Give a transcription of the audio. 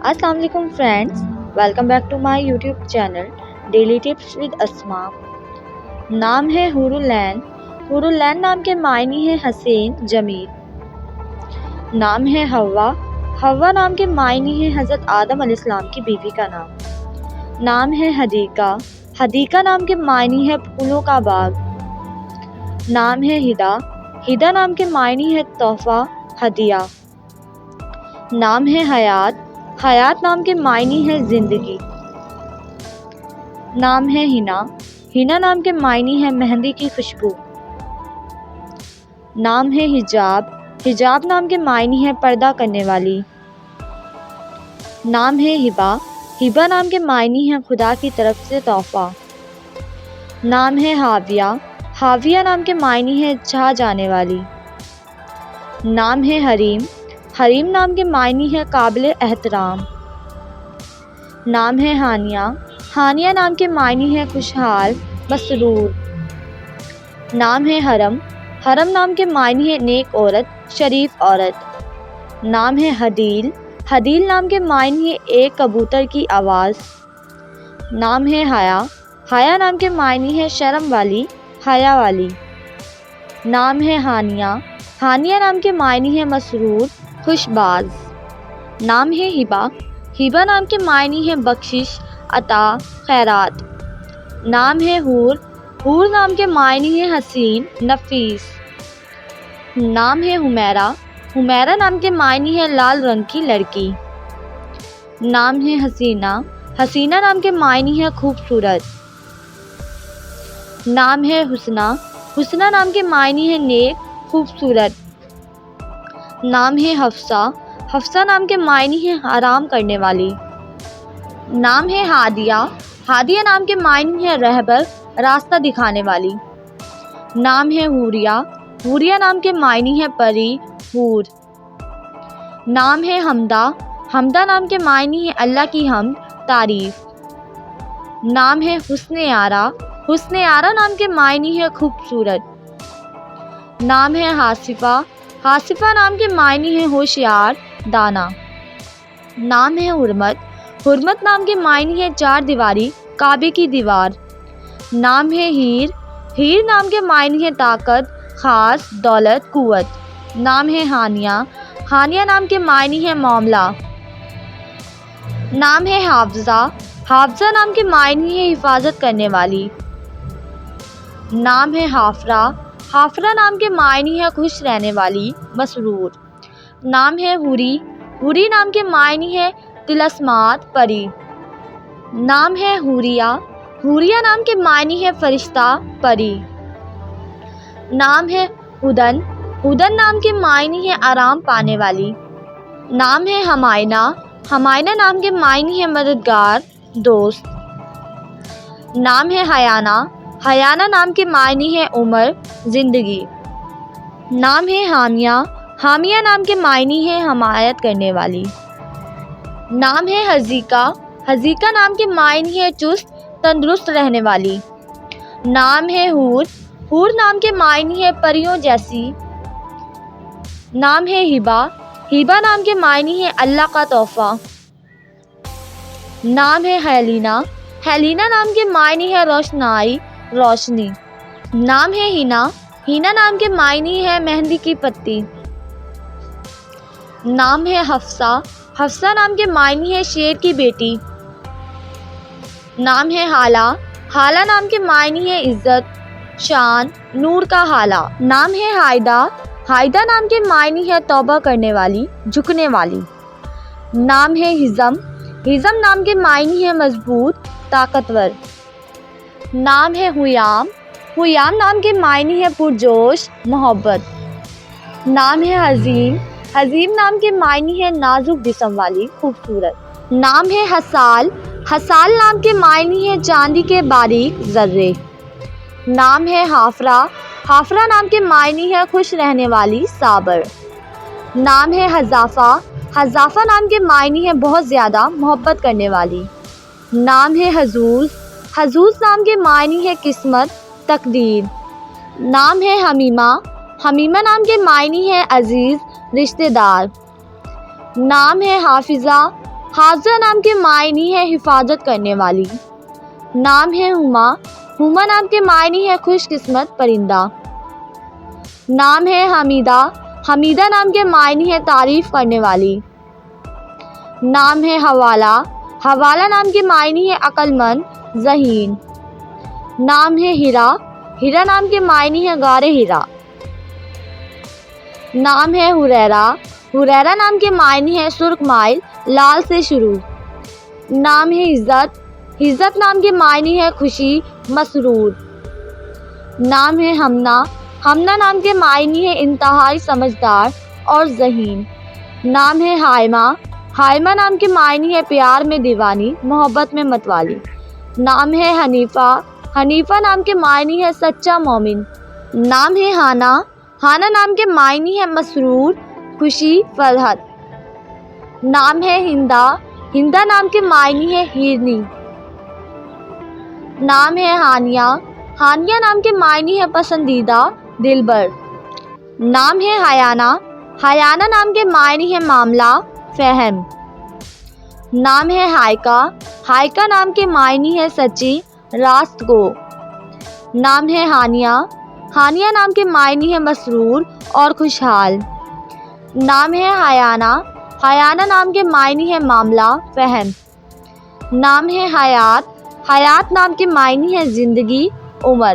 अस्सलाम वालेकुम friends, welcome back to my YouTube channel daily tips with Asma. नाम है हुरुल-ऐन। हुरुल-ऐन नाम के मायने हैं हसीन, जमील। नाम है हव्वा। हव्वा नाम के मायने हैं हज़रत आदम अलैहिस्सलाम की बीवी का नाम। नाम है हदीका। हदीका नाम के मायने हैं फूलों का बाग। नाम है हिदा। हिदा नाम के मायने हैं तोहफा, हदिया। नाम है हयात। हयात नाम के मायने हैं जिंदगी। नाम है हिना। हिना नाम के मायने हैं मेहंदी की खुशबू। नाम है हिजाब। हिजाब नाम के मायने हैं पर्दा करने वाली। नाम है हिबा। हिबा नाम के मायने हैं खुदा की तरफ से तोहफा। नाम है हाविया। हाविया नाम के मायने हैं छा जाने वाली। नाम है हरीम। हरीम नाम के मायने हैं काबिल एहतराम। नाम है हानिया। हानिया नाम के मायने हैं खुशहाल, मसरूर। नाम है हरम। हरम नाम के मायने हैं नेक औरत, शरीफ औरत। नाम है हदील। हदील नाम के मायने हैं एक कबूतर की आवाज़। नाम है हया। हया नाम के मायने हैं शर्म वाली, हया वाली। नाम है हानिया। हानिया नाम के मायने हैं मसरूर, खुशबाज। नाम है हिबा। हिबा नाम के मायने हैं बख्शिश, अता, खैरात। नाम है हूर। हूर नाम के मायने हैं हसीन, नफीस। नाम है हुमैरा। हुमैरा नाम के मायने हैं लाल रंग की लड़की। नाम है हसीना। हसीना नाम के मायने हैं खूबसूरत। नाम है हुस्ना। हुस्ना नाम के मायने हैं नेक, खूबसूरत। नाम है हफ्सा। हफ्सा नाम के मायने हैं आराम करने वाली। नाम है हादिया। हादिया नाम के मायने हैं रहबर, रास्ता दिखाने वाली। नाम है हूरिया। हूरिया नाम के मायने हैं परी, हूर। नाम है हमदा। हमदा नाम के मायने हैं अल्लाह की हमद, तारीफ। नाम है हुस्ने आरा। हुस्ने आरा नाम के मायने हैं खूबसूरत। नाम है हासिफा। हासिफा नाम के मायने हैं होशियार, दाना। नाम है हुरमत। हुरमत नाम के मायने हैं चार दीवारी, काबे की दीवार। नाम है हीर। हीर नाम के मायने हैं ताकत, खास, दौलत, कुव्वत। नाम है हानिया। हानिया नाम के मायने हैं मामला। नाम है हाफजा। हाफजा नाम के मायने हैं हिफाजत करने वाली। नाम है हाफरा। हाफरा नाम के मायने हैं खुश रहने वाली, मसरूर। नाम है हुरी। हुरी नाम के मायने हैं तिलस्मात, परी। नाम है हुरिया। हुरिया नाम के मायने हैं फरिश्ता, परी। नाम है हुदन। हुदन नाम के मायने हैं आराम पाने वाली। नाम है हमायना। हमायना नाम के मायने हैं मददगार, दोस्त। नाम है हयाना। हयाना नाम के मायने हैं उम्र, जिंदगी। नाम है हामिया। हामिया नाम के मायने हैं हमायत करने वाली। नाम है हजीका। हजीका नाम के मायने हैं चुस्त, तंदुरुस्त रहने वाली। नाम है हूर। हूर नाम के मायने हैं परियों जैसी। नाम है हिबा। हिबा नाम के मायने हैं अल्लाह का तोहफा। नाम है हेलिना। हेलिना नाम के मायने हैं रोशनाई, रोशनी। नाम है हिना। हिना नाम के मायने हैं मेहंदी की पत्ती। नाम है हफ्सा। हफ्सा नाम के मायने हैं शेर की बेटी। नाम है हाला। हाला नाम के मायने हैं इज्जत, शान, नूर का हाला। नाम है हायदा। हायदा नाम के मायने हैं तौबा करने वाली, झुकने वाली। नाम है हिज़म। हिज़म नाम के मायने हैं मजबूत, ताकतवर। नाम है हुयाम। हुयाम नाम के मायने हैं पुरजोश, मोहब्बत। नाम है हजीम। हजीम नाम के मायने हैं नाजुक जिस्म वाली, खूबसूरत। नाम है हसाल। हसाल नाम के मायने हैं चांदी के बारीक जर्रे। नाम है हाफरा। हाफरा नाम के मायने हैं खुश रहने वाली, साबर। नाम है हजाफा। हजाफा नाम के मायने हैं बहुत ज़्यादा मोहब्बत करने वाली। नाम है हजूज। हजूज नाम के मायने हैं किस्मत, तकदीर। नाम है हमीमा। हमीमा नाम के मायने हैं अजीज़, रिश्तेदार। नाम है हाफिज़ा। حافظہ نام کے معنی ہے حفاظت کرنے والی۔ نام ہے ہما، ہما نام کے معنی ہے خوش قسمت پرندہ۔ نام ہے حمیدہ، حمیدہ نام کے معنی ہے تعریف کرنے والی۔ نام ہے حوالہ، حوالہ نام کے معنی ہے عقل مند ذہین۔ نام ہے ہیرا، ہیرا نام کے معنی ہے غار ہیرا۔ نام ہے ہریرہ، ہریرہ نام کے معنی ہے سرخ مائل لال سے شروع۔ نام ہے عزت، عزت نام کے معنی ہے خوشی مسرور۔ نام ہے ہمنا، ہمنا نام کے معنی ہے انتہائی سمجھدار اور ذہین۔ نام ہے ہائمہ، ہائمہ نام کے معنی ہے پیار میں دیوانی محبت میں متوالی۔ نام ہے حنیفہ، حنیفہ نام کے معنی ہے سچا مومن۔ نام ہے ہانا، ہانا نام کے معنی ہے مسرور خوشی فرحت۔ نام ہے ہندا، ہندا نام کے معنی ہے ہرنی۔ نام ہے ہانیہ، ہانیہ نام کے معنی ہے پسندیدہ دلبر۔ نام ہے حیانہ، حیانہ نام کے معنی ہے معاملہ فہم۔ نام ہے ہائکہ، ہائکہ نام کے معنی ہے سچی راست گو۔ نام ہے ہانیہ، ہانیہ نام کے معنی ہے مسرور اور خوشحال۔ نام ہے حیانہ، حیانہ نام کے معنی ہے معاملہ فہم۔ نام ہے حیات، حیات نام کے معنی ہے زندگی عمر۔